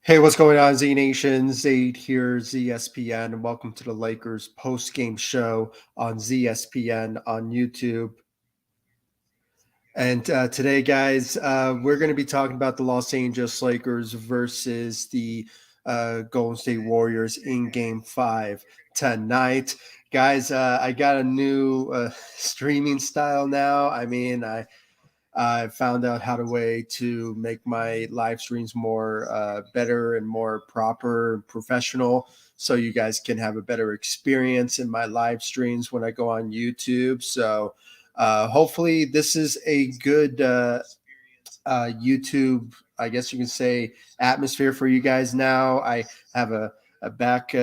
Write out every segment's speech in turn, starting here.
Hey, what's going on, Z Nation? Zaid here, ZSPN, and welcome to the Lakers post-game show on ZSPN on YouTube. And today, guys, we're going to be talking about the Los Angeles Lakers versus the Golden State Warriors in Game 5 tonight. Guys, I got a new streaming style now. I found out how to make my live streams more better and more proper and professional, so you guys can have a better experience in my live streams when I go on YouTube. So hopefully this is a good YouTube, I guess you can say, atmosphere for you guys. Now I have a back.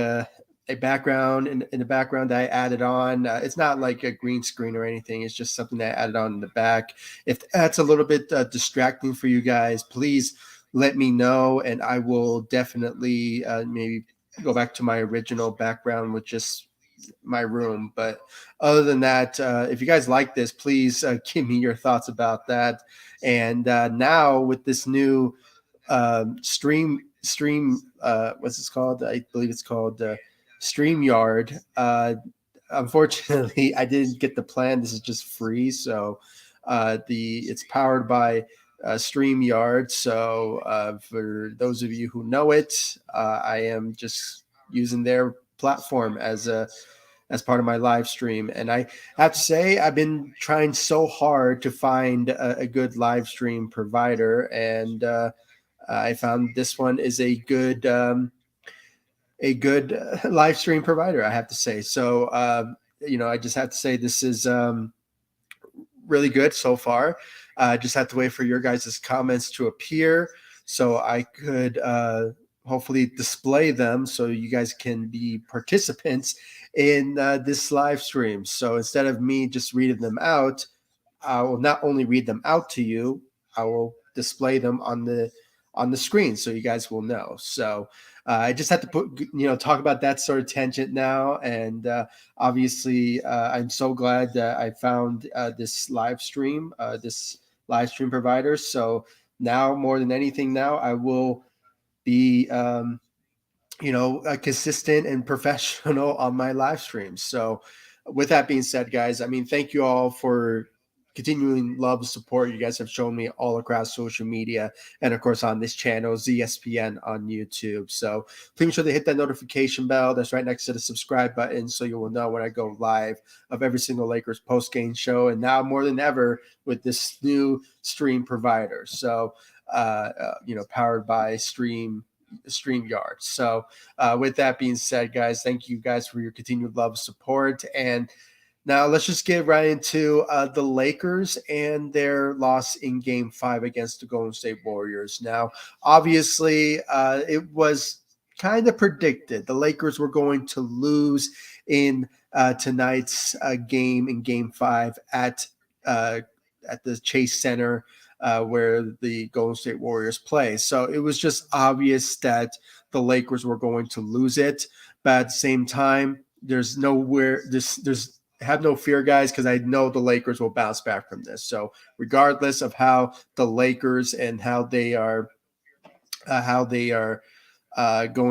A background in the background I added on. It's not like a green screen or anything. It's just something that I added on in the back. If that's a little bit distracting for you guys, please let me know, and I will definitely maybe go back to my original background with just my room. But other than that, if you guys like this, please give me your thoughts about that. And now with this new stream, what's this called? I believe it's called StreamYard. Unfortunately, I didn't get the plan. This is just free, so it's powered by StreamYard. So for those of you who know it, I am just using their platform as part of my live stream. And I have to say, I've been trying so hard to find a good live stream provider, and I found this one is a good live stream provider, I have to say. So, I just have to say this is really good so far. I just have to wait for your guys' comments to appear so I could hopefully display them so you guys can be participants in this live stream. So instead of me just reading them out, I will not only read them out to you, I will display them on the screen so you guys will know. So I just have to talk about that sort of tangent now. And obviously, I'm so glad that I found this live stream provider. So now more than anything, now I will be consistent and professional on my live streams. So with that being said, guys, thank you all for continuing love and support you guys have shown me all across social media, and of course on this channel, ZSPN on YouTube. So please make sure to hit that notification bell that's right next to the subscribe button so you will know when I go live of every single Lakers post-game show, and now more than ever with this new stream provider. So powered by StreamYard. So with that being said, guys, thank you guys for your continued love and support. And now let's just get right into the Lakers and their loss in Game 5 against the Golden State Warriors. Now, obviously, it was kind of predicted the Lakers were going to lose in tonight's game in Game 5 at the Chase Center, where the Golden State Warriors play. So it was just obvious that the Lakers were going to lose it. But at the same time, there's have no fear, guys, because I know the Lakers will bounce back from this. So regardless of how the Lakers and how they are going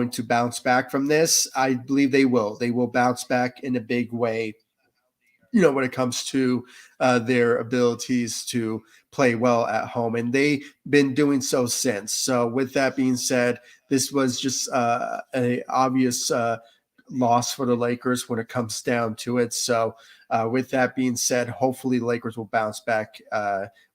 to bounce back from this, I believe they will. They will bounce back in a big way, when it comes to their abilities to play well at home. And they've been doing so since. So with that being said, this was just an obvious loss for the Lakers when it comes down to it. So with that being said, hopefully the Lakers will bounce back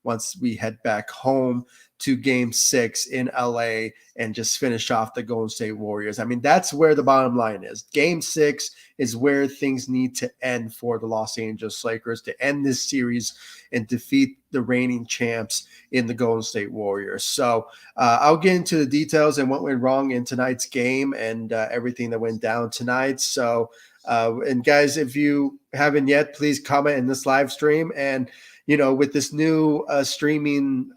once we head back home to Game 6 in LA and just finish off the Golden State Warriors. That's where the bottom line is. Game 6 is where things need to end for the Los Angeles Lakers to end this series and defeat the reigning champs in the Golden State Warriors. So I'll get into the details and what went wrong in tonight's game and everything that went down tonight. So, and guys, if you haven't yet, please comment in this live stream. And, with this new StreamYard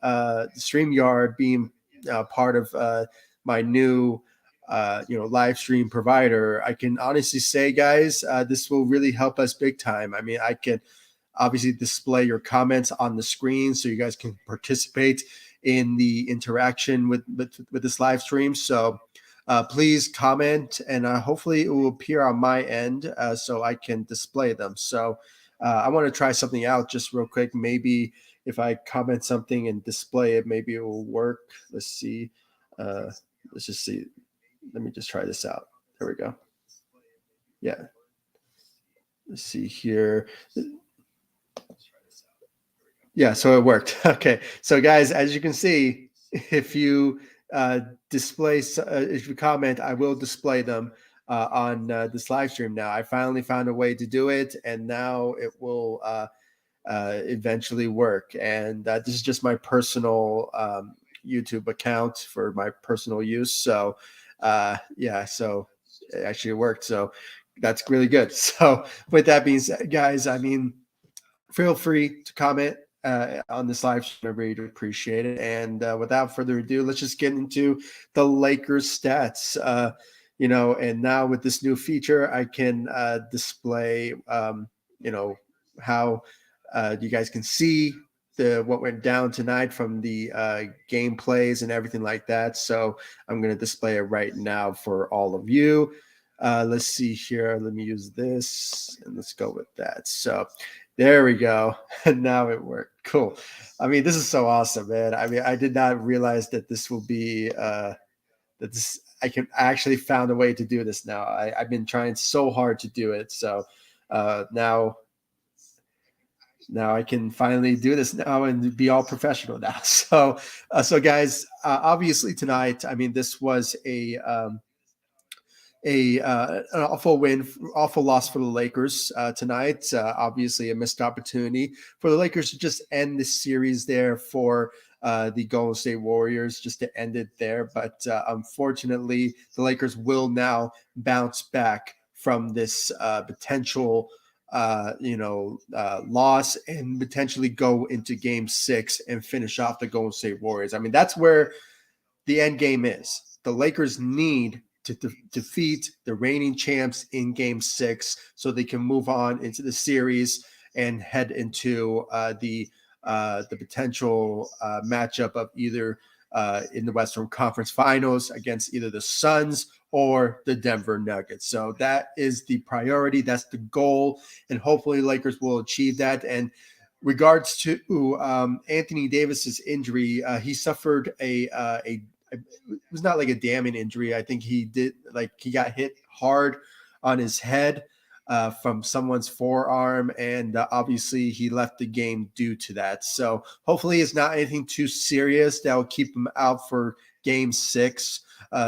being part of my new live stream provider, I can honestly say, guys, this will really help us big time. I can obviously display your comments on the screen so you guys can participate in the interaction with this live stream. So please comment, and hopefully it will appear on my end so I can display them. So I want to try something out just real quick. Maybe if I comment something and display it, maybe it will work. Let's see. Let's just see. Let me just try this out. There we go. Yeah. Let's see here. Yeah, so it worked. Okay. So guys, as you can see, if you if you comment, I will display them on this live stream now. I finally found a way to do it, and now it will eventually work. And this is just my personal YouTube account for my personal use. So yeah, so it actually worked. So that's really good. So with that being said, guys, I mean, feel free to comment on this live stream. I really do appreciate it. And without further ado, let's just get into the Lakers stats. And now with this new feature, I can display, how you guys can see what went down tonight from the game plays and everything like that. So I'm going to display it right now for all of you. Let's see here. Let me use this and let's go with that. So there we go. And now it worked. Cool. I mean, this is so awesome, man. I mean, I did not realize that this will be I actually found a way to do this now. I've been trying so hard to do it. So now I can finally do this now and be all professional now. So guys, obviously tonight, I mean, this was an awful loss for the Lakers tonight. Obviously, a missed opportunity for the Lakers to just end this series there for the Golden State Warriors, just to end it there. But unfortunately, the Lakers will now bounce back from this potential loss and potentially go into Game 6 and finish off the Golden State Warriors. I mean, that's where the end game is. The Lakers need to defeat the reigning champs in Game 6 so they can move on into the series and head into the potential matchup of either in the Western Conference Finals against either the Suns or the Denver Nuggets. So that is the priority. That's the goal. And hopefully Lakers will achieve that. And regards to Anthony Davis's injury, he suffered it was not like a damning injury. I think he got hit hard on his head from someone's forearm, and obviously he left the game due to that. So hopefully it's not anything too serious that will keep him out for Game 6.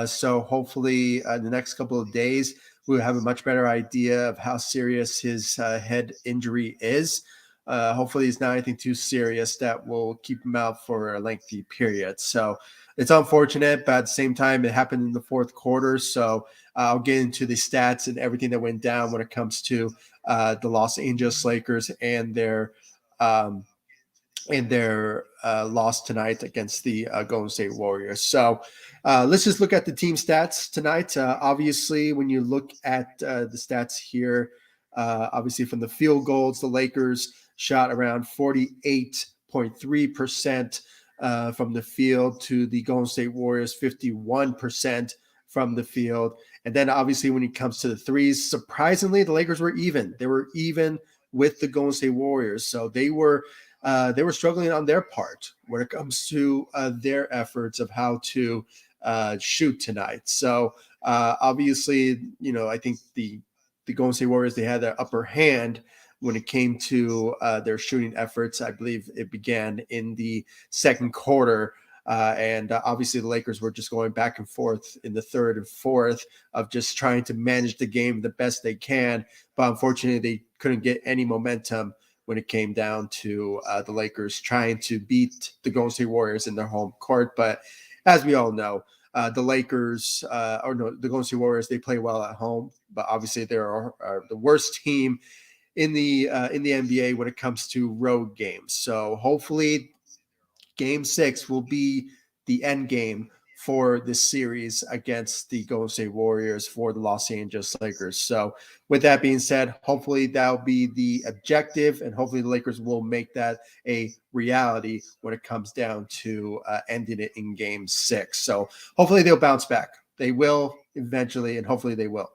So hopefully the next couple of days we'll have a much better idea of how serious his head injury is. Hopefully it's not anything too serious that will keep him out for a lengthy period. So it's unfortunate, but at the same time, it happened in the fourth quarter. So I'll get into the stats and everything that went down when it comes to the Los Angeles Lakers and their loss tonight against the Golden State Warriors. So let's just look at the team stats tonight. Obviously, when you look at the stats here, obviously from the field goals, the Lakers shot around 48.3% from the field to the Golden State Warriors 51% from the field. And then obviously when it comes to the threes, surprisingly, the Lakers were even. They were even with the Golden State Warriors. So they were struggling on their part when it comes to their efforts of how to shoot tonight. So obviously, I think the Golden State Warriors, they had the upper hand when it came to their shooting efforts. I believe it began in the second quarter. And obviously the Lakers were just going back and forth in the third and fourth of just trying to manage the game the best they can. But unfortunately, they couldn't get any momentum when it came down to the Lakers trying to beat the Golden State Warriors in their home court. But as we all know, the Golden State Warriors, they play well at home, but obviously they are the worst team in the NBA when it comes to road games. So hopefully Game 6 will be the end game for this series against the Golden State Warriors for the Los Angeles Lakers. So, with that being said, hopefully that'll be the objective, and hopefully the Lakers will make that a reality when it comes down to ending it in Game 6. So, hopefully they'll bounce back. They will eventually, and hopefully they will.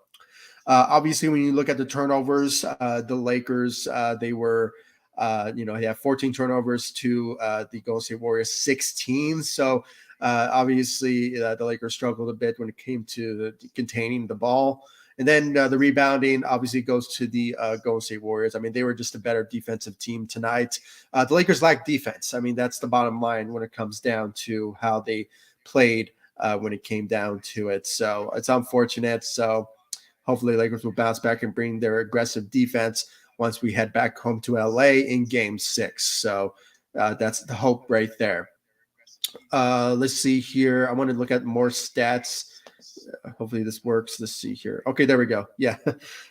Obviously, when you look at the turnovers, the Lakers, they were, they have 14 turnovers to the Golden State Warriors 16. So obviously, the Lakers struggled a bit when it came to containing the ball. And then the rebounding obviously goes to the Golden State Warriors. I mean, they were just a better defensive team tonight. The Lakers lack defense. I mean, that's the bottom line when it comes down to how they played when it came down to it. So it's unfortunate. So hopefully, Lakers will bounce back and bring their aggressive defense once we head back home to LA in Game 6. So that's the hope right there. Let's see here. I want to look at more stats. Hopefully, this works. Let's see here. Okay, there we go. Yeah.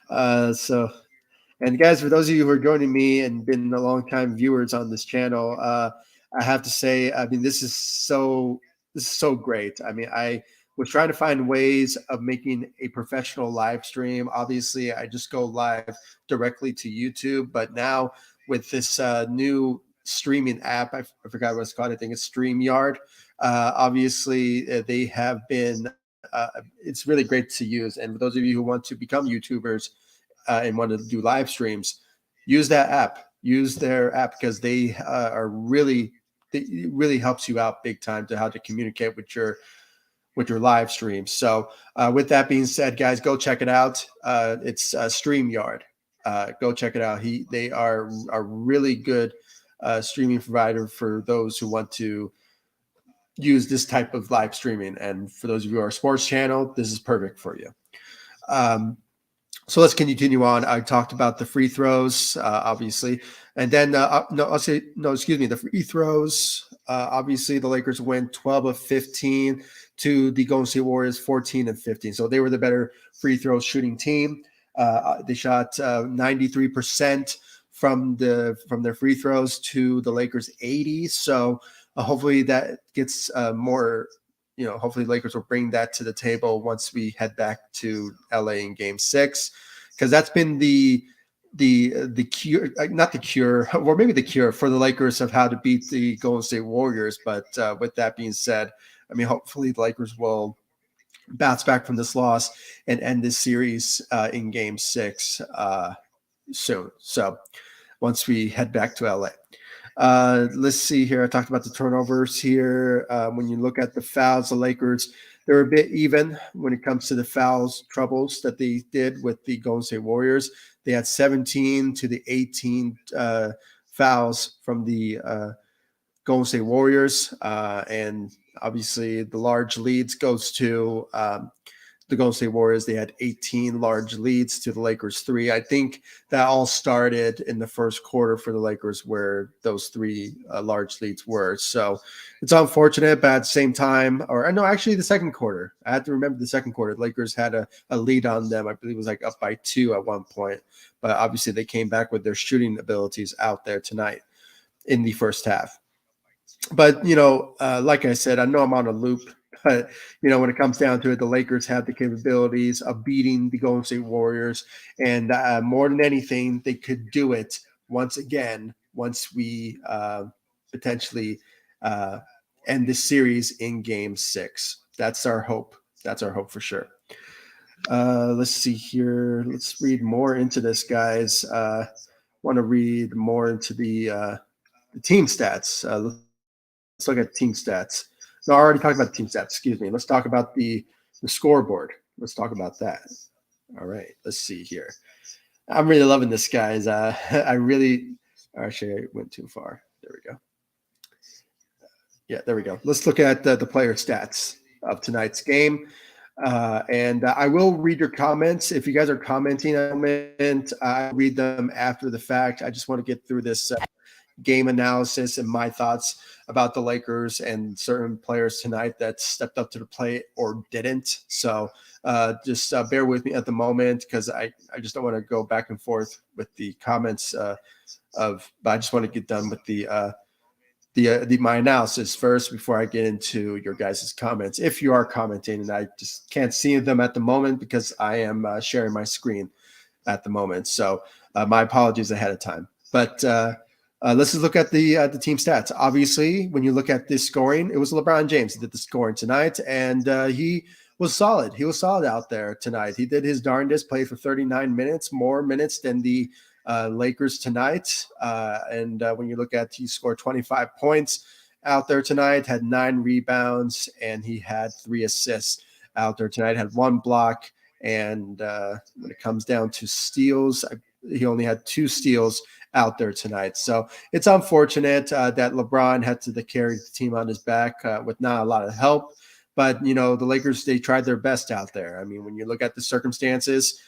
And guys, for those of you who are joining me and been a long time viewers on this channel, I have to say, I mean, this is so great. I mean, I was trying to find ways of making a professional live stream. Obviously, I just go live directly to YouTube, but now with this new streaming app, I forgot what it's called. I think it's StreamYard. Obviously, they have been. It's really great to use. And for those of you who want to become YouTubers and want to do live streams, use that app. Use their app because they are really. It really helps you out big time to how to communicate with your live streams. So with that being said, guys, go check it out. It's StreamYard. Go check it out. They are a really good streaming provider for those who want to use this type of live streaming. And for those of you who are a sports channel, this is perfect for you. So let's continue on. I talked about the free throws, obviously. And then, the free throws. Obviously, the Lakers went 12 of 15 to the Golden State Warriors 14 and 15. So they were the better free throw shooting team. They shot 93% from their free throws to the Lakers 80. So hopefully that gets more. Hopefully Lakers will bring that to the table once we head back to LA in Game 6, because that's been the cure, not the cure, or maybe the cure for the Lakers of how to beat the Golden State Warriors. But with that being said, I mean, hopefully the Lakers will bounce back from this loss and end this series in Game 6 soon. So once we head back to LA. Let's see here. I talked about the turnovers here. When you look at the fouls, the Lakers, they're a bit even when it comes to the fouls troubles that they did with the Golden State Warriors. They had 17 to the 18 fouls from the Golden State Warriors. And obviously the large leads goes to the Golden State Warriors. They had 18 large leads to the Lakers 3. I think that all started in the first quarter for the Lakers, where those 3 large leads were. So it's unfortunate, but at the same time, actually the second quarter. I have to remember the second quarter. The Lakers had a lead on them. I believe it was like up by 2 at one point. But obviously they came back with their shooting abilities out there tonight in the first half. But, like I said, I know I'm on a loop. But, when it comes down to it, the Lakers have the capabilities of beating the Golden State Warriors. And more than anything, they could do it once again, once we potentially end this series in Game 6. That's our hope. That's our hope for sure. Let's see here. Let's read more into this, guys. Want to read more into the team stats. Let's look at team stats. No, I already talked about the team stats. Excuse me. Let's talk about the scoreboard. Let's talk about that. All right. Let's see here. I'm really loving this, guys. Actually, I went too far. There we go. Yeah, there we go. Let's look at the player stats of tonight's game. And I will read your comments. If you guys are commenting a moment, I read them after the fact. I just want to get through this game analysis and my thoughts about the Lakers and certain players tonight that stepped up to the plate or didn't. So just bear with me at the moment, because I just don't want to go back and forth with the comments but I just want to get done with the my analysis first before I get into your guys' comments. If you are commenting, and I just can't see them at the moment because I am sharing my screen at the moment. So my apologies ahead of time. But let's just look at the team stats. Obviously, when you look at this scoring, it was LeBron James that did the scoring tonight, and he was solid. He was solid out there tonight. He did his darndest, played for 39 minutes, more minutes than the Lakers tonight. And when you look at, he scored 25 points out there tonight, had 9 rebounds, and he had 3 assists out there tonight, had 1 block. And when it comes down to steals, he only had 2 steals out there tonight. So it's unfortunate that LeBron had to carry the team on his back with not a lot of help. But, the Lakers, they tried their best out there. I mean, when you look at the circumstances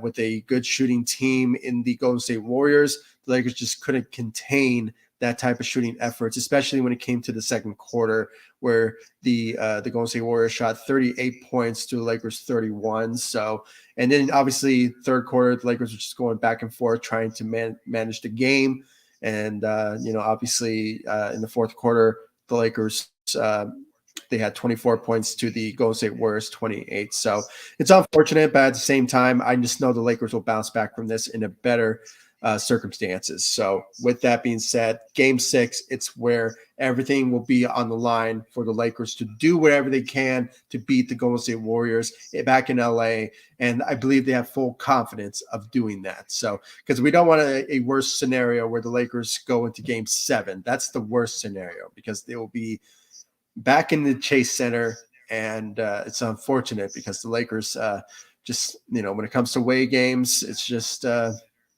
with a good shooting team in the Golden State Warriors, the Lakers just couldn't contain that type of shooting efforts, especially when it came to the second quarter, where the Golden State Warriors shot 38 points to the Lakers 31. So, and then obviously third quarter, the Lakers were just going back and forth trying to manage the game. And obviously in the fourth quarter, the Lakers they had 24 points to the Golden State Warriors 28. So it's unfortunate, but at the same time, I just know the Lakers will bounce back from this in a better circumstances. So with that being said, game 6, it's where everything will be on the line for the Lakers to do whatever they can to beat the Golden State Warriors back in LA. And I believe they have full confidence of doing that. So, because we don't want a worse scenario where the Lakers go into game 7. That's the worst scenario because they will be back in the Chase Center. And it's unfortunate because the Lakers just, when it comes to away games, it's just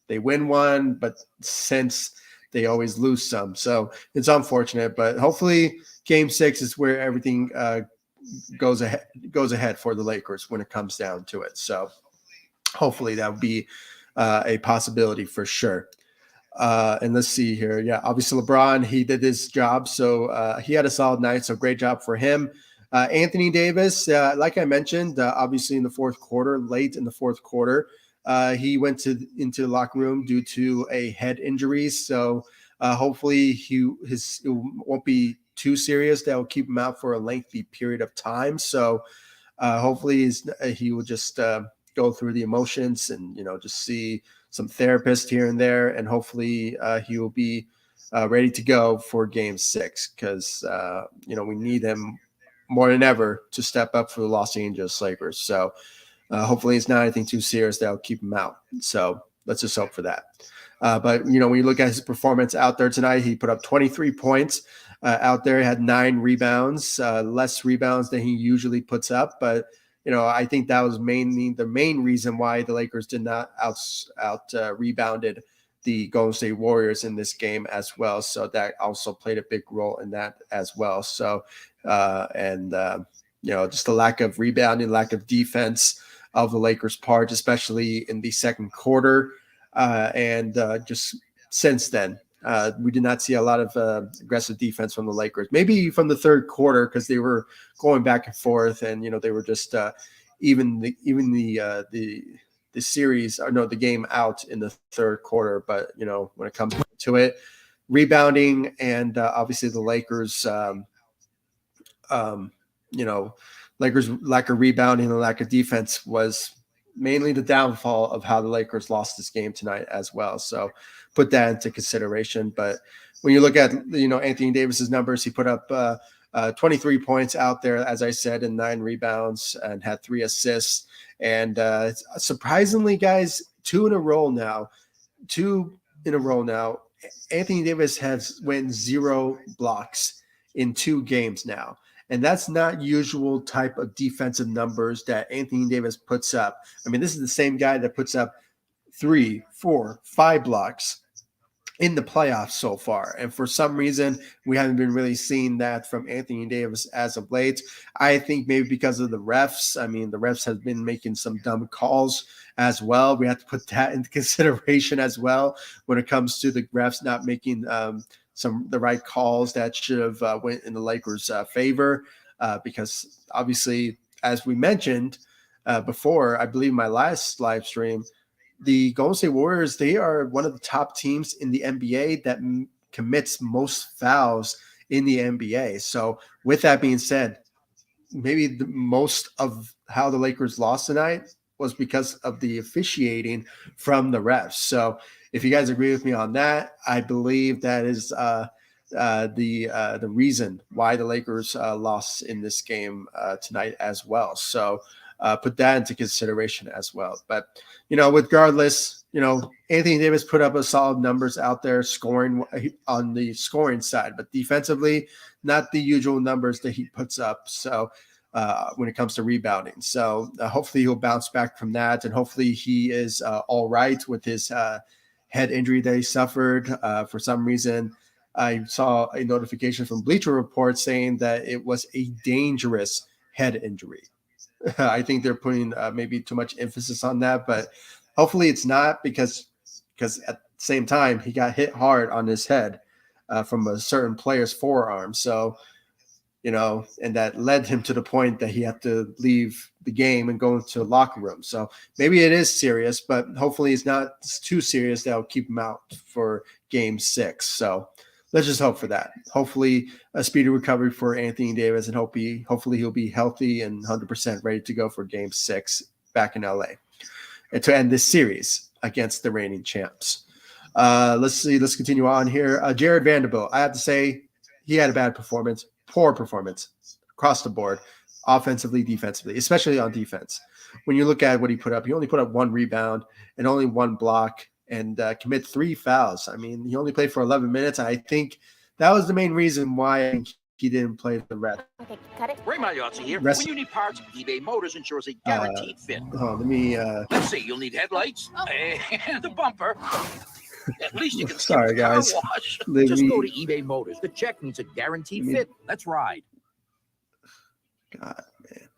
they win one, but since they always lose some. So it's unfortunate, but hopefully game 6 is where everything goes ahead for the Lakers when it comes down to it. So hopefully that would be a possibility for sure. And let's see here. Yeah, obviously LeBron, he did his job. So he had a solid night. So great job for him. Anthony Davis, like I mentioned, obviously in the fourth quarter, late in the fourth quarter, he went into the locker room due to a head injury. So hopefully it won't be too serious. That will keep him out for a lengthy period of time. So hopefully he will just go through the emotions and, just see some therapists here and there. And hopefully he will be ready to go for game 6 because, we need him more than ever to step up for the Los Angeles Lakers. So hopefully it's not anything too serious that will keep him out. So let's just hope for that. But, when you look at his performance out there tonight, he put up 23 points out there, had 9 rebounds, less rebounds than he usually puts up. But, I think that was mainly the main reason why the Lakers did not out rebounded the Golden State Warriors in this game as well. So that also played a big role in that as well. So, just the lack of rebounding, lack of defense of the Lakers' part, especially in the second quarter. Just since then, we did not see a lot of aggressive defense from the Lakers. Maybe from the third quarter because they were going back and forth, and they were just even the series or no the game out in the third quarter. But when it comes to it, rebounding and obviously the Lakers. Lakers' lack of rebounding and lack of defense was mainly the downfall of how the Lakers lost this game tonight as well. So put that into consideration. But when you look at, Anthony Davis's numbers, he put up 23 points out there, as I said, and 9 rebounds and had 3 assists. And surprisingly, guys, 2 in a row now. Anthony Davis has went 0 blocks in 2 games now. And that's not usual type of defensive numbers that Anthony Davis puts up. I mean, this is the same guy that puts up 3, 4, 5 blocks in the playoffs so far. And for some reason, we haven't been really seeing that from Anthony Davis as of late. I think maybe because of the refs. I mean, the refs have been making some dumb calls as well. We have to put that into consideration as well when it comes to the refs not making the right calls that should have went in the Lakers' favor. Because obviously, as we mentioned before, I believe my last live stream, the Golden State Warriors, they are one of the top teams in the NBA that commits most fouls in the NBA. So with that being said, maybe the most of how the Lakers lost tonight was because of the officiating from the refs. So if you guys agree with me on that, I believe that is the reason why the Lakers lost in this game tonight as well. So put that into consideration as well. But regardless, Anthony Davis put up a solid numbers out there scoring on the scoring side, but defensively, not the usual numbers that he puts up. So when it comes to rebounding, so hopefully he'll bounce back from that, and hopefully he is all right with his head injury that he suffered. For some reason, I saw a notification from Bleacher Report saying that it was a dangerous head injury. I think they're putting maybe too much emphasis on that, but hopefully it's not, because at the same time he got hit hard on his head from a certain player's forearm. So, and that led him to the point that he had to leave the game and go into the locker room. So maybe it is serious, but hopefully it's not too serious that'll keep him out for game 6. So let's just hope for that. Hopefully a speedy recovery for Anthony Davis, and hopefully he'll be healthy and 100% ready to go for game 6 back in LA and to end this series against the reigning champs. Let's see. Let's continue on here. Jared Vanderbilt, I have to say he had a bad performance, poor performance across the board, offensively, defensively, especially on defense. When you look at what he put up, he only put up 1 rebound and only 1 block, and commit 3 fouls. I mean, he only played for 11 minutes. I think that was the main reason why he didn't play the rest. Okay, cut it. Ray Magliozzi here. When you need parts, eBay Motors ensures a guaranteed fit. Let's see, you'll need headlights and the bumper. At least you can skip the car wash. Just go to eBay Motors. The check means a guaranteed fit. Let's ride. God, man.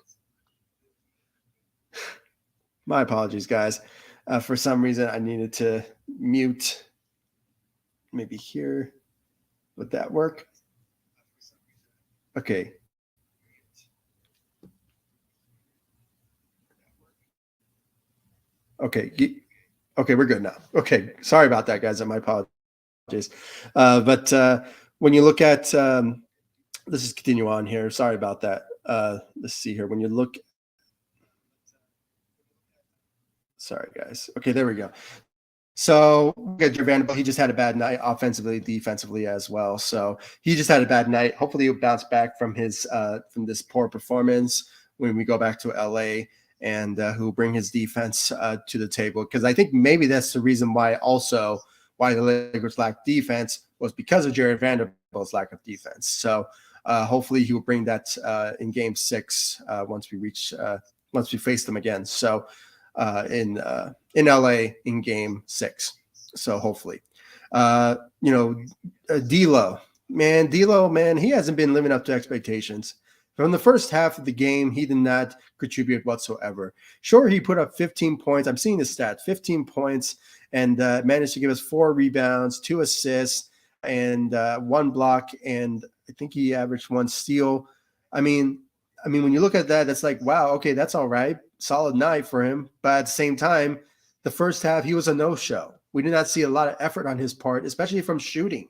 My apologies, guys. For some reason, I needed to mute. Maybe here. Would that work? Okay. Okay. Okay, we're good now. Okay. Sorry about that, guys. My apologies. But when you look at, let's just continue on here. Sorry about that. Let's see here. When you look, sorry, guys. Okay, there we go. So Jared Vanderbilt, he just had a bad night offensively, defensively as well. So he just had a bad night. Hopefully he'll bounce back from his from this poor performance when we go back to LA, and who'll bring his defense to the table. Because I think maybe that's the reason why the Lakers lack defense was because of Jared Vanderbilt's lack of defense. So hopefully he will bring that in game 6 once we face them again. So in LA in game 6. So hopefully, D'Lo, man, he hasn't been living up to expectations. From the first half of the game, he did not contribute whatsoever. Sure, he put up 15 points. I'm seeing the stat, 15 points, and managed to give us 4 rebounds, 2 assists, and 1 block, and I think he averaged 1 steal. I mean, when you look at that, that's like, wow, okay, that's all right. Solid night for him. But at the same time, the first half, he was a no-show. We did not see a lot of effort on his part, especially from shooting.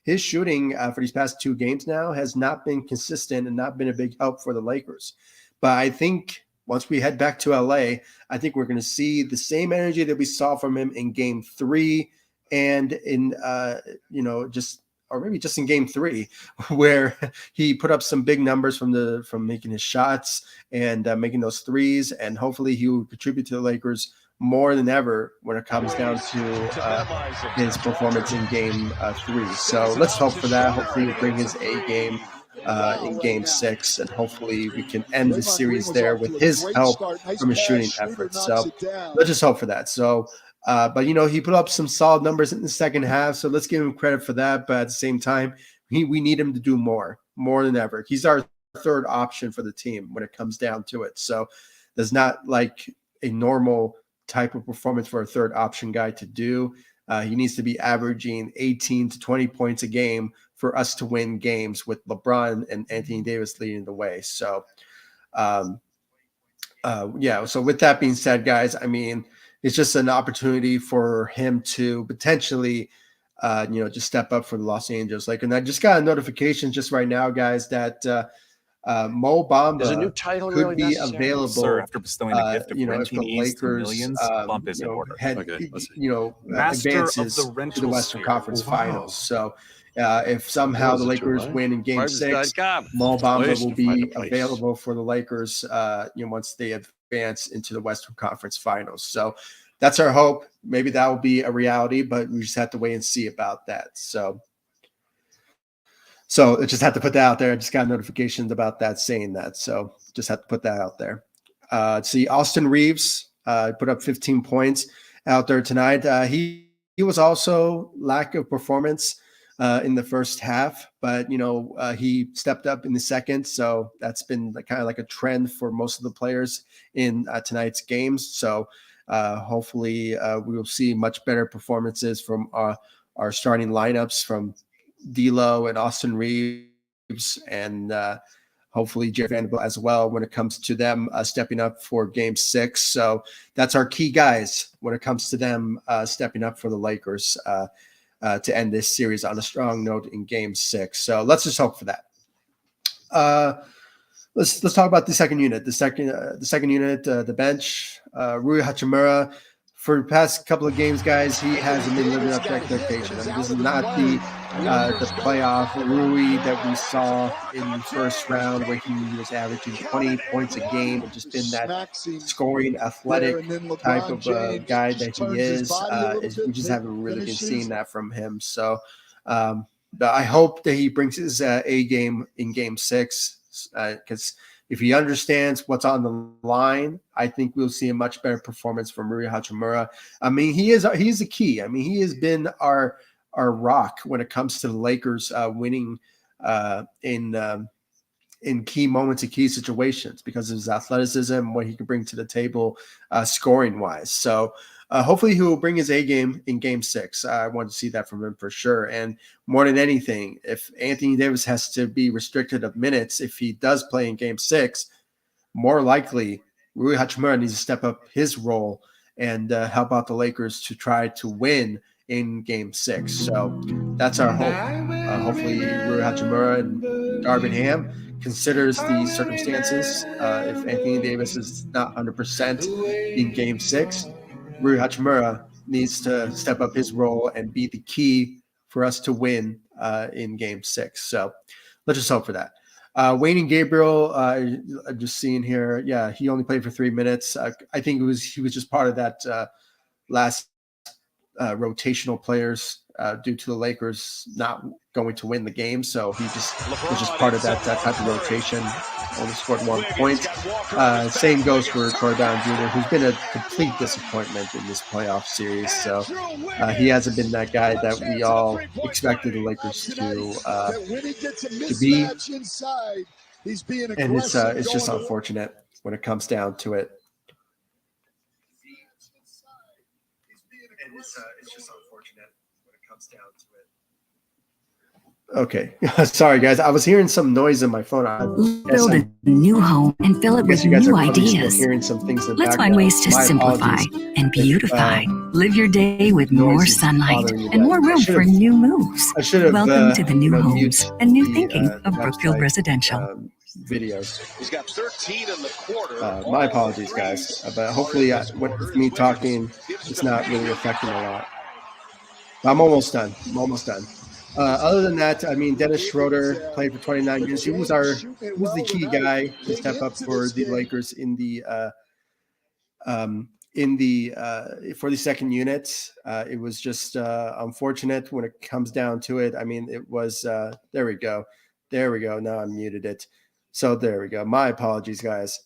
His shooting for these past 2 games now has not been consistent and not been a big help for the Lakers. But I think once we head back to LA, I think we're going to see the same energy that we saw from him in game 3 and in, maybe just in game 3, where he put up some big numbers from making his shots and making those threes. And hopefully he will contribute to the Lakers more than ever when it comes down to his performance in game 3. So let's hope for that. Hopefully he'll bring his A game in game 6, and hopefully we can end the series there with his help from his shooting efforts. So let's just hope for that. So, but he put up some solid numbers in the second half, so let's give him credit for that. But at the same time, we need him to do more than ever. He's our third option for the team when it comes down to it. So there's not like a normal type of performance for a third option guy to do. He needs to be averaging 18 to 20 points a game for us to win games with LeBron and Anthony Davis leading the way. So, So with that being said, guys, I mean, it's just an opportunity for him to potentially just step up for the Los Angeles Lakers. And I just got a notification just right now, guys, that Mo Bamba could be available. Sir, after bestowing the gift of if the Lakers, bump is in order. advances to the Western Conference Finals. So if somehow the Lakers win in Game 6, Mo Bamba will be available for the Lakers. Once they advance into the Western Conference Finals. So that's our hope. Maybe that will be a reality, but we just have to wait and see about that. So I just had to put that out there. I just got notifications about that saying that. So just have to put that out there. See, Austin Reeves put up 15 points out there tonight. He was also lack of performance in the first half, but he stepped up in the second. So that's been kind of like a trend for most of the players in tonight's games. So hopefully we will see much better performances from our starting lineups from D'Lo and Austin Reeves, and hopefully Jared Vanderbilt as well when it comes to them stepping up for Game 6. So that's our key guys when it comes to them stepping up for the Lakers to end this series on a strong note in Game 6. So let's just hope for that. Let's talk about the second unit. The second unit, the bench. Rui Hachimura. For the past couple of games, guys, he hasn't been living up to expectations. This is not the playoff Rui that we saw in the first round, where he was averaging 20 points a game and just been that scoring, athletic type of guy that he is. We just haven't really been seeing that from him. So I hope that he brings his A game in Game 6, because if he understands what's on the line, I think we'll see a much better performance from Rui Hachimura. I mean, he's the key. I mean, he has been our rock when it comes to the Lakers winning in key moments and key situations because of his athleticism and what he can bring to the table scoring wise. So hopefully he will bring his A game in Game 6. I want to see that from him for sure. And more than anything, if Anthony Davis has to be restricted of minutes, if he does play in Game 6, more likely Rui Hachimura needs to step up his role and help out the Lakers to try to win in Game 6. So that's our hope. Hopefully Rui Hachimura and Darvin Ham considers the circumstances. If Anthony Davis is not 100% in Game 6, Rui Hachimura needs to step up his role and be the key for us to win in Game 6. So let's just hope for that. Wayne Gabriel, I'm just seeing here. Yeah, he only played for 3 minutes. I think he was just part of that last rotational players due to the Lakers not going to win the game. So he just was just part of that type of rotation. Only scored 1 point. Same goes for Troy Brown Jr., who's been a complete disappointment in this playoff series. So he hasn't been that guy that we all expected the Lakers to be. And it's just unfortunate when it comes down to it. It's just unfortunate when it comes down to it. Okay. Sorry, guys. I was hearing some noise in my phone. Build a new home and fill it with new ideas. Hearing some things in the Let's find ways to simplify and beautify. Live your day with more sunlight and more room for new moves. Welcome to the new homes and new thinking of Brookfield Residential. Videos. He's got 13 in the quarter. My apologies, guys. But hopefully, with me talking, it's not really affecting a lot. I'm almost done. Other than that, I mean, Dennis Schroeder played for 29 minutes. He was the key guy to step up for the Lakers in the for the second unit. It was just unfortunate when it comes down to it. I mean, it was there we go. Now I muted it. So there we go. My apologies, guys.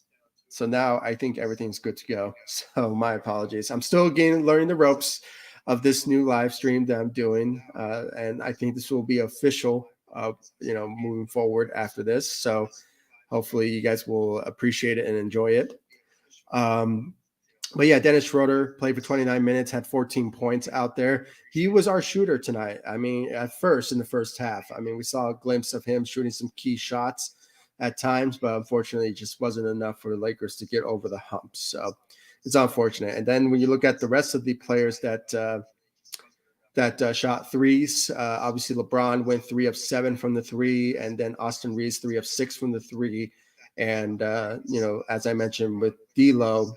So now I think everything's good to go. So my apologies. I'm still learning the ropes of this new live stream that I'm doing. And I think this will be official, moving forward after this. So hopefully you guys will appreciate it and enjoy it. But yeah, Dennis Schroeder played for 29 minutes, had 14 points out there. He was our shooter tonight. I mean, at first in the first half, I mean, we saw a glimpse of him shooting some key shots at times, but unfortunately it just wasn't enough for the Lakers to get over the hump. So it's unfortunate. And then when you look at the rest of the players that that shot threes. Obviously, LeBron went 3 of 7 from the three, and then Austin Reeves 3 of 6 from the three. And as I mentioned with D'Lo,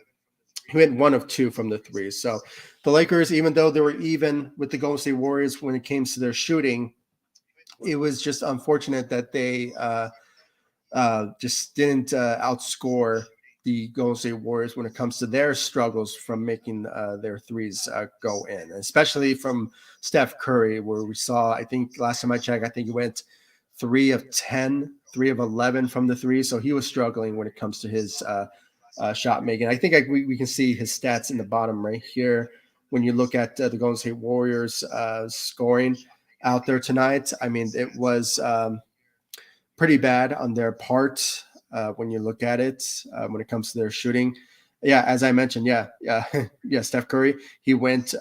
he went 1 of 2 from the three. So the Lakers, even though they were even with the Golden State Warriors when it came to their shooting, it was just unfortunate that they just didn't outscore the Golden State Warriors when it comes to their struggles from making their threes go in, especially from Steph Curry, where we saw, I think last time I checked, I think he went 3 of 10, 3 of 11 from the three. So he was struggling when it comes to his shot making. I think we can see his stats in the bottom right here. When you look at the Golden State Warriors scoring out there tonight, I mean, it was pretty bad on their part when you look at it when it comes to their shooting. Yeah, as I mentioned, Steph Curry, he went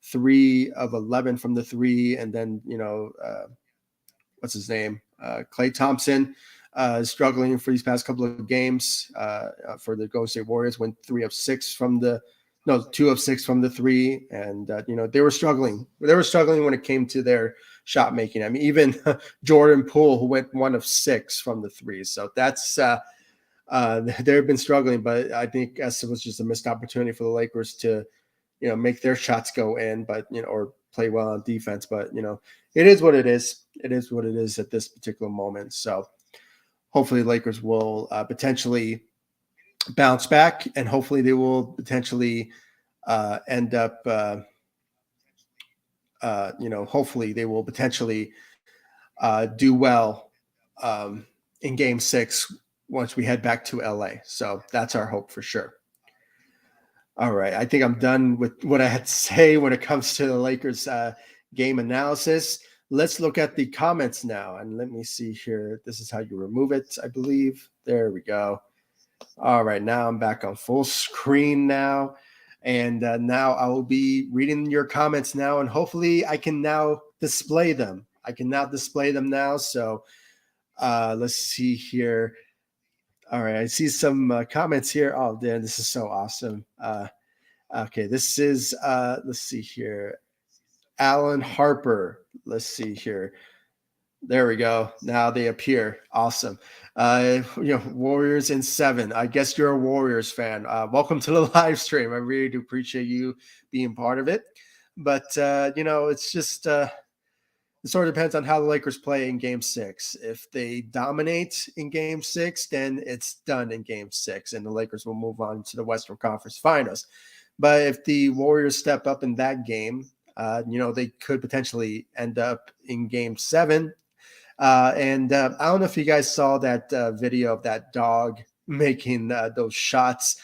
3 of 11 from the three, and then what's his name, Klay Thompson, struggling for these past couple of games for the Golden State Warriors, went 2 of 6 from the three, and they were struggling. They were struggling when it came to their shot making. I mean, even Jordan Poole, who went 1 of 6 from the three. So that's they've been struggling, but I think it was just a missed opportunity for the Lakers to make their shots go in, but or play well on defense. But it is what it is. It is what it is at this particular moment. So hopefully the Lakers will potentially bounce back, and hopefully they will potentially end up hopefully they will potentially do well in game 6 once we head back to LA. So that's our hope for sure. All right, I think I'm done with what I had to say when it comes to the Lakers game analysis. Let's look at the comments now, and let me see here. This is how you remove it, I believe. There we go. All right, now I'm back on full screen now, and now I will be reading your comments now, and hopefully I can now display them. So let's see here. All right, I see some comments here. Oh, Dan, this is so awesome. Okay, this is, let's see here. Alan Harper. Let's see here. There we go. Now they appear. Awesome. Warriors in 7. I guess you're a Warriors fan. Welcome to the live stream. I really do appreciate you being part of it. But, it's just it sort of depends on how the Lakers play in game 6. If they dominate in game 6, then it's done in game 6, and the Lakers will move on to the Western Conference Finals. But if the Warriors step up in that game, they could potentially end up in game 7. And I don't know if you guys saw that video of that dog making those shots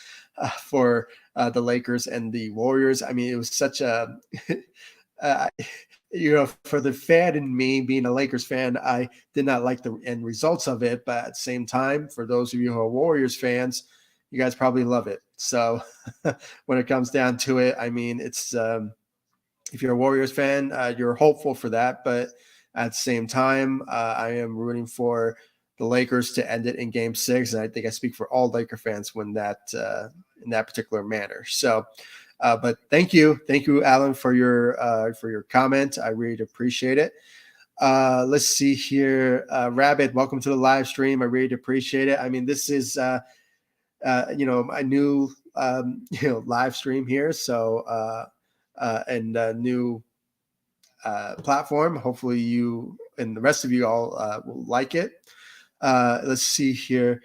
for the Lakers and the Warriors. I mean, it was such a, for the fan in me, being a Lakers fan, I did not like the end results of it. But at the same time, for those of you who are Warriors fans, you guys probably love it. So when it comes down to it, I mean, it's if you're a Warriors fan, you're hopeful for that. But at the same time, I am rooting for the Lakers to end it in game 6. And I think I speak for all Laker fans when that in that particular manner. So, but thank you, Alan, for your comment. I really appreciate it. Let's see here. Rabbit, welcome to the live stream. I really appreciate it. I mean, this is, my new, live stream here. So, and new platform. Hopefully you and the rest of you all will like it. Let's see here.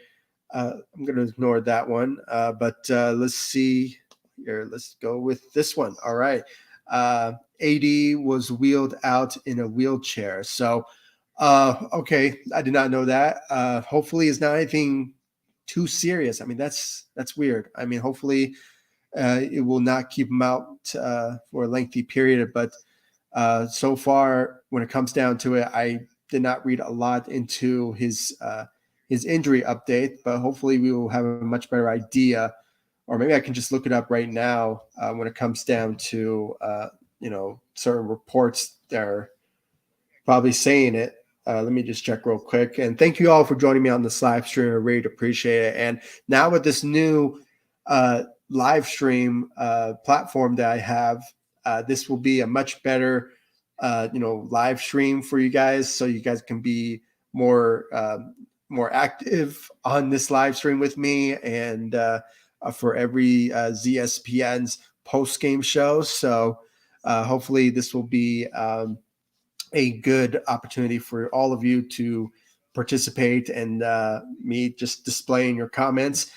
I'm going to ignore that one. But let's see here. Let's go with this one. All right. AD was wheeled out in a wheelchair. So, okay. I did not know that. Hopefully it's not anything too serious. I mean, that's weird. I mean, hopefully it will not keep him out for a lengthy period, but so far, when it comes down to it, I did not read a lot into his injury update, but hopefully we will have a much better idea, or maybe I can just look it up right now when it comes down to certain reports that are probably saying it. Let me just check real quick. And thank you all for joining me on this live stream. I really appreciate it. And now with this new live stream platform that I have, this will be a much better live stream for you guys, so you guys can be more active on this live stream with me, and for every ZSPN's post game show. So hopefully this will be a good opportunity for all of you to participate, and me just displaying your comments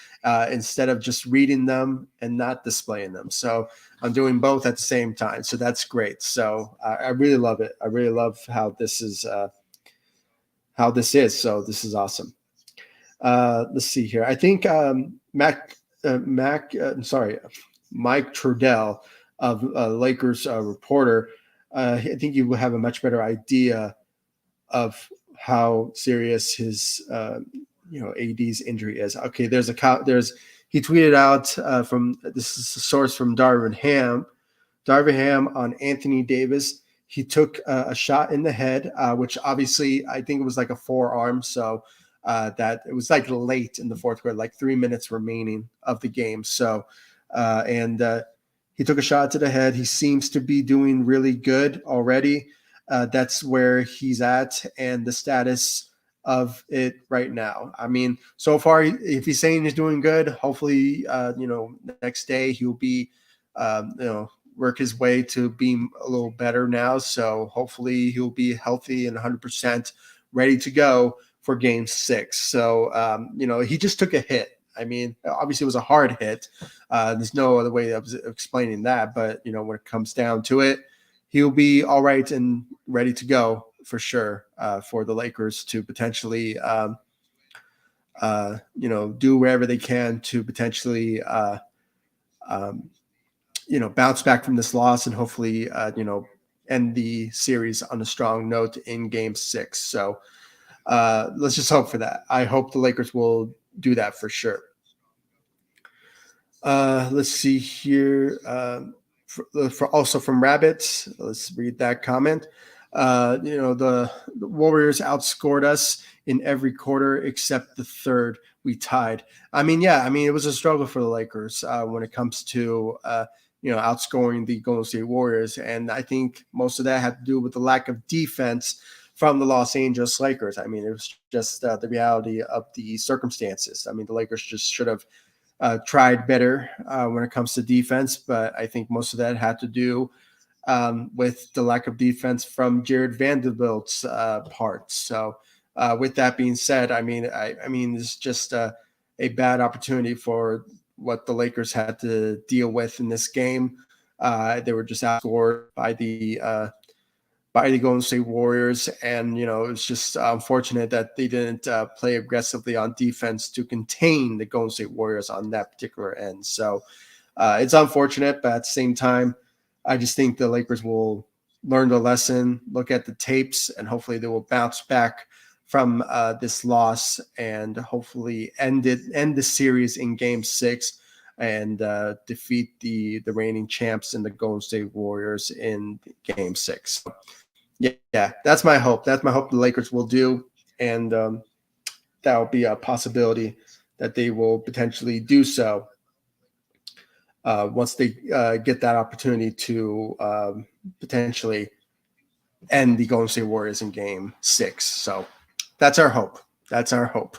instead of just reading them and not displaying them. So I'm doing both at the same time. So that's great. So I really love it. I really love how this is. So this is awesome. Let's see here. I think Mike Trudell of Lakers reporter. I think you will have a much better idea of how serious his AD's injury is. Okay, he tweeted out from, this is a source from Darvin Ham on Anthony Davis. He took a shot in the head, which obviously I think it was like a forearm. So that it was like late in the fourth quarter, like 3 minutes remaining of the game. So he took a shot to the head. He seems to be doing really good already. That's where he's at, and the status of it right now. I mean, so far, if he's saying he's doing good, hopefully, next day he'll be, work his way to being a little better now. So hopefully he'll be healthy and 100% ready to go for Game 6. So, he just took a hit. I mean, obviously it was a hard hit. There's no other way of explaining that. But, when it comes down to it, he'll be all right and ready to go for sure for the Lakers to potentially, do wherever they can to potentially, bounce back from this loss and hopefully, end the series on a strong note in Game 6. So let's just hope for that. I hope the Lakers will do that for sure. Let's see here. For also from Rabbit, let's read that comment. The Warriors outscored us in every quarter except the third. We tied. It was a struggle for the Lakers when it comes to outscoring the Golden State Warriors, and I think most of that had to do with the lack of defense from the Los Angeles Lakers. I mean, it was just the reality of the circumstances. I mean, the Lakers just should have tried better when it comes to defense, but I think most of that had to do with the lack of defense from Jared Vanderbilt's part. So with that being said, it's just a bad opportunity for what the Lakers had to deal with in this game. They were just outscored by the Golden State Warriors, and it's just unfortunate that they didn't play aggressively on defense to contain the Golden State Warriors on that particular end. So it's unfortunate, but at the same time, I just think the Lakers will learn the lesson, look at the tapes, and hopefully they will bounce back from this loss and hopefully end the series in Game 6 and defeat the reigning champs in the Golden State Warriors in Game 6. Yeah, that's my hope. That's my hope the Lakers will do, and that will be a possibility that they will potentially do so once they get that opportunity to potentially end the Golden State Warriors in Game 6. So that's our hope. That's our hope.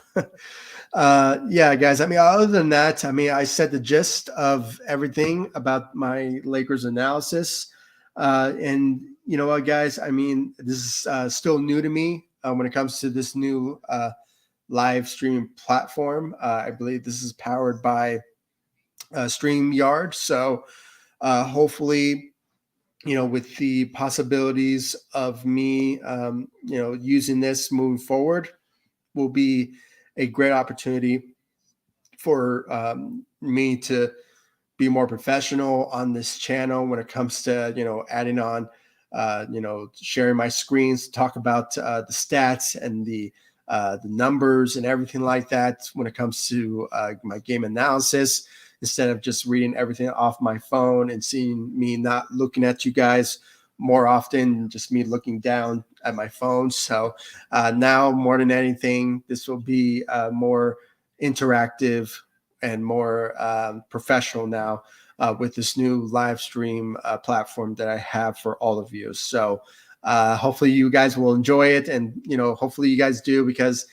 Yeah, guys. Other than that, I said the gist of everything about my Lakers analysis. And you know what, guys? This is still new to me when it comes to this new live streaming platform. I believe this is powered by StreamYard. So hopefully, with the possibilities of me, using this moving forward, will be a great opportunity for me to be more professional on this channel when it comes to, adding on, sharing my screens, talk about the stats and the numbers and everything like that when it comes to my game analysis, instead of just reading everything off my phone and seeing me not looking at you guys more often, just me looking down at my phone. So now more than anything, this will be more interactive and more professional now with this new live stream platform that I have for all of you. So hopefully you guys will enjoy it, and hopefully you guys do, because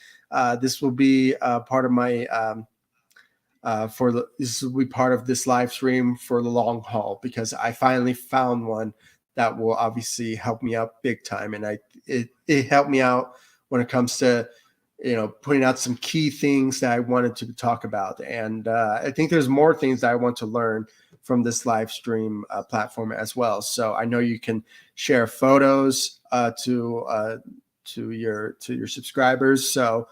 this will be part of my this will be part of this live stream for the long haul, because I finally found one that will obviously help me out big time, and it helped me out when it comes to putting out some key things that I wanted to talk about, and I think there's more things that I want to learn from this live stream platform as well. So I know you can share photos to your subscribers. So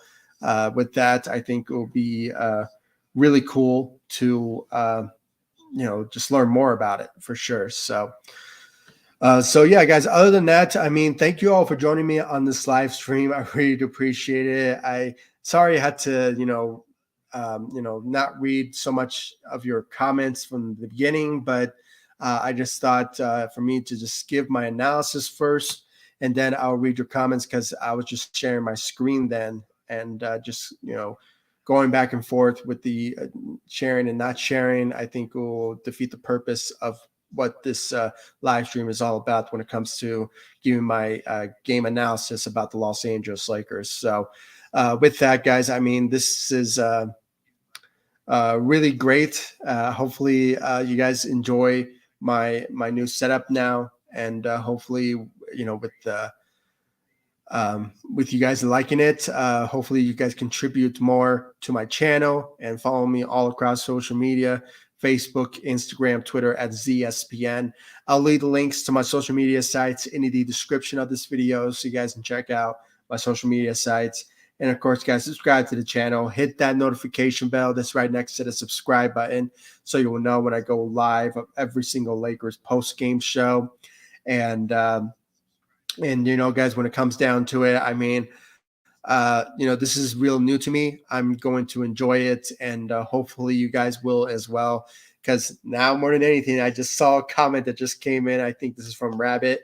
with that, I think it will be really cool to just learn more about it for sure. So yeah, guys, other than that, I mean, thank you all for joining me on this live stream. I really do appreciate it. Sorry I had to not read so much of your comments from the beginning, but I just thought for me to just give my analysis first, and then I'll read your comments, because I was just sharing my screen then, and just going back and forth with the sharing and not sharing, I think will defeat the purpose of what this live stream is all about when it comes to giving my game analysis about the Los Angeles Lakers. So with that, guys, I mean, this is really great. Hopefully you guys enjoy my new setup now, and hopefully with you guys liking it, hopefully you guys contribute more to my channel and follow me all across social media: Facebook, Instagram, Twitter at ZSPN. I'll leave the links to my social media sites in the description of this video, so you guys can check out my social media sites. And of course, guys, subscribe to the channel. Hit that notification bell that's right next to the subscribe button, so you will know when I go live of every single Lakers post-game show. And guys, when it comes down to it, I mean, this is real new to me. I'm going to enjoy it, and hopefully you guys will as well, because now more than anything, I just saw a comment that just came in. I think this is from Rabbit.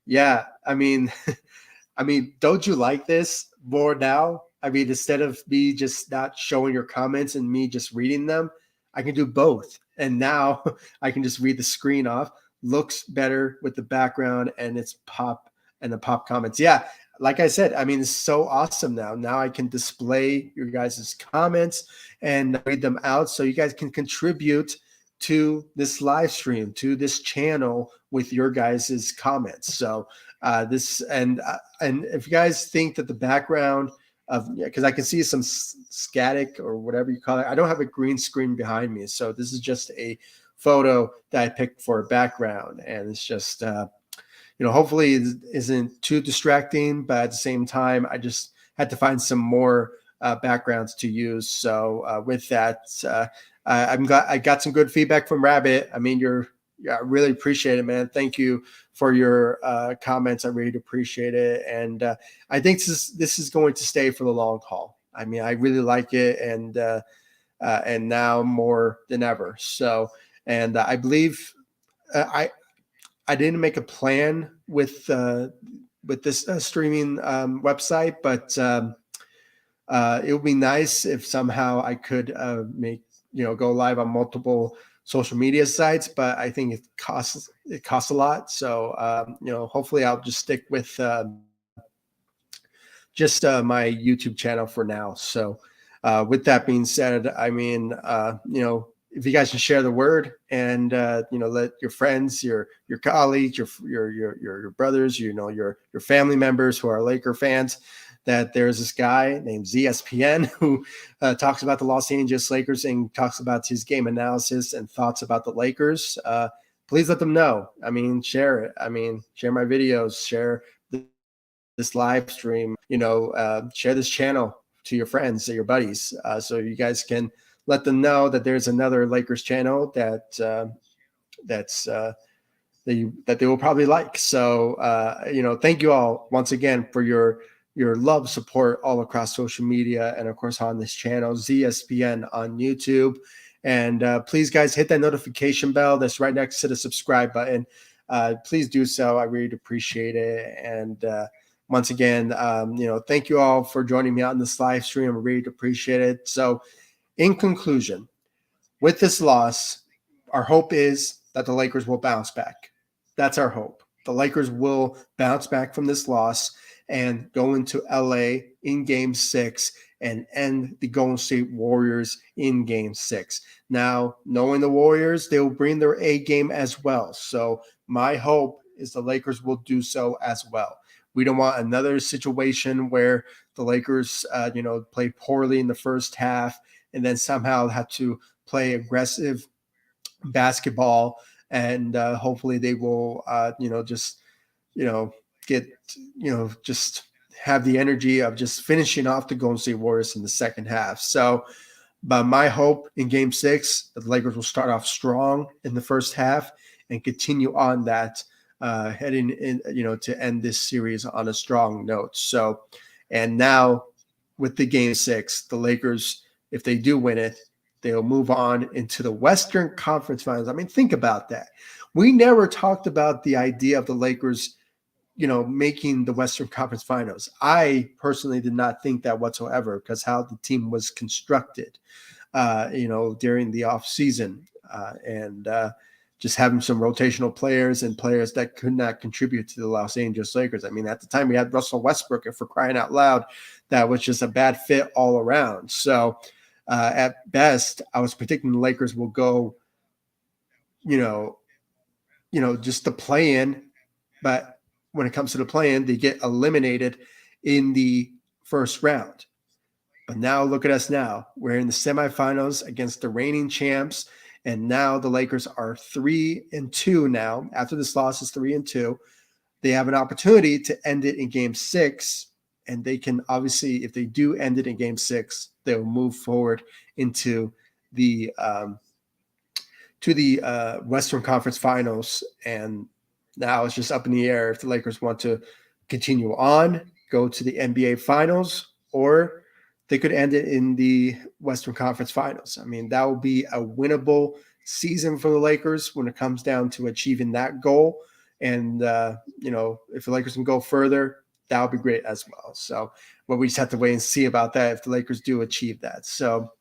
Yeah, I mean, don't you like this more now? I mean, instead of me just not showing your comments and me just reading them, I can do both. And now I can just read the screen off. Looks better with the background and it's pop and the pop comments. Yeah, like I said, I mean, it's so awesome now. Now I can display your guys' comments and read them out, so you guys can contribute to this live stream, to this channel with your guys' comments. So and if you guys think that the background of, because I can see some static or whatever you call it, I don't have a green screen behind me, so this is just a photo that I picked for a background, and it's just hopefully it isn't too distracting, but at the same time I just had to find some more backgrounds to use. So with that, I'm glad I got some good feedback from Rabbit. I mean, I really appreciate it, man. Thank you for your comments. I really appreciate it, and I think this is going to stay for the long haul. I mean, I really like it, and now more than ever. So, and I believe I didn't make a plan with this streaming website, but it would be nice if somehow I could make go live on multiple social media sites, but I think it costs a lot. So hopefully I'll just stick with just my YouTube channel for now. So with that being said, I mean, if you guys can share the word and let your friends, your colleagues, your brothers, your family members who are Laker fans, that there's this guy named ZSPN who talks about the Los Angeles Lakers and talks about his game analysis and thoughts about the Lakers. Please let them know. I mean, share it. I mean, share my videos, share this live stream, share this channel to your friends, to your buddies, so you guys can let them know that there's another Lakers channel that they will probably like. So, thank you all once again for your love, support all across social media, and of course on this channel, ZSPN on YouTube. And please, guys, hit that notification bell that's right next to the subscribe button. Please do so. I really appreciate it. And once again, thank you all for joining me on this live stream. I really appreciate it. So, in conclusion, with this loss, our hope is that the Lakers will bounce back. That's our hope. the Lakers will bounce back from this loss and go into LA in Game 6 and end the Golden State Warriors in Game 6. Now, knowing the Warriors, they will bring their A game as well. So my hope is the Lakers will do so as well. We don't want another situation where the Lakers, play poorly in the first half and then somehow have to play aggressive basketball, and hopefully they will, just have the energy of just finishing off the Golden State Warriors in the second half. So, but my hope in Game 6 that the Lakers will start off strong in the first half and continue on that, heading in, to end this series on a strong note. So, and now with the Game 6, the Lakers, if they do win it, they'll move on into the Western Conference Finals. I mean, think about that. We never talked about the idea of the Lakers, making the Western Conference Finals. I personally did not think that whatsoever because how the team was constructed, during the offseason, and just having some rotational players and players that could not contribute to the Los Angeles Lakers. I mean, at the time we had Russell Westbrook, and for crying out loud, that was just a bad fit all around. So at best, I was predicting the Lakers will go, just the play-in, but when it comes to the play-in, they get eliminated in the first round. But now look at us now. We're in the semifinals against the reigning champs, and now the Lakers are 3-2 now. After this loss is 3-2. They have an opportunity to end it in Game 6, and they can obviously, if they do end it in Game 6, they will move forward into the Western Conference Finals. And now it's just up in the air if the Lakers want to continue on, go to the NBA Finals, or they could end it in the Western Conference Finals. I mean, that would be a winnable season for the Lakers when it comes down to achieving that goal. And, if the Lakers can go further, that would be great as well. So, but we just have to wait and see about that if the Lakers do achieve that. So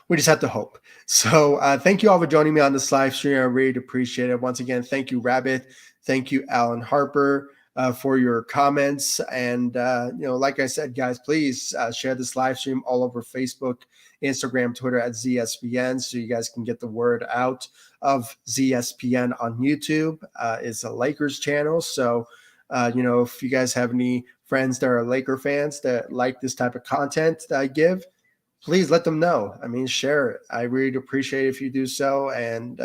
we just have to hope. So thank you all for joining me on this live stream. I really appreciate it. Once again, thank you, Rabbit. Thank you, Alan Harper, for your comments. And, like I said, guys, please share this live stream all over Facebook, Instagram, Twitter at ZSPN, so you guys can get the word out of ZSPN on YouTube. It's a Lakers channel. So, if you guys have any friends that are Laker fans that like this type of content that I give, please let them know. I mean, share it. I really appreciate it if you do so. And,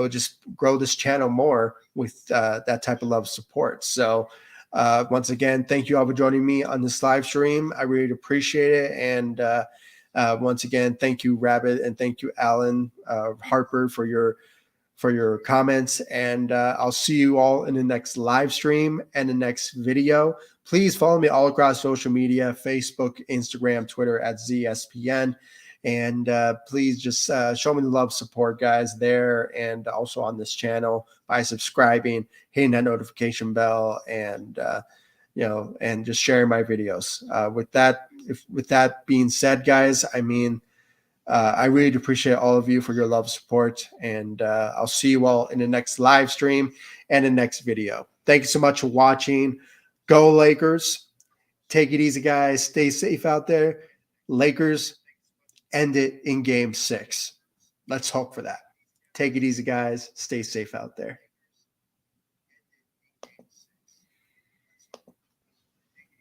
just grow this channel more with that type of love support. So once again, thank you all for joining me on this live stream. I really appreciate it. And once again, thank you, Rabbit, and thank you, Alan Harper, for your comments. And I'll see you all in the next live stream and the next video. Please follow me all across social media, Facebook, Instagram, Twitter at ZSPN. And please just show me the love, support, guys, there and also on this channel by subscribing, hitting that notification bell, and and just sharing my videos. With that being said, guys, I mean, I really appreciate all of you for your love, support, and I'll see you all in the next live stream and the next video. Thank you so much for watching. Go Lakers. Take it easy, guys. Stay safe out there. Lakers end it in Game 6. Let's hope for that. Take it easy, guys. Stay safe out there.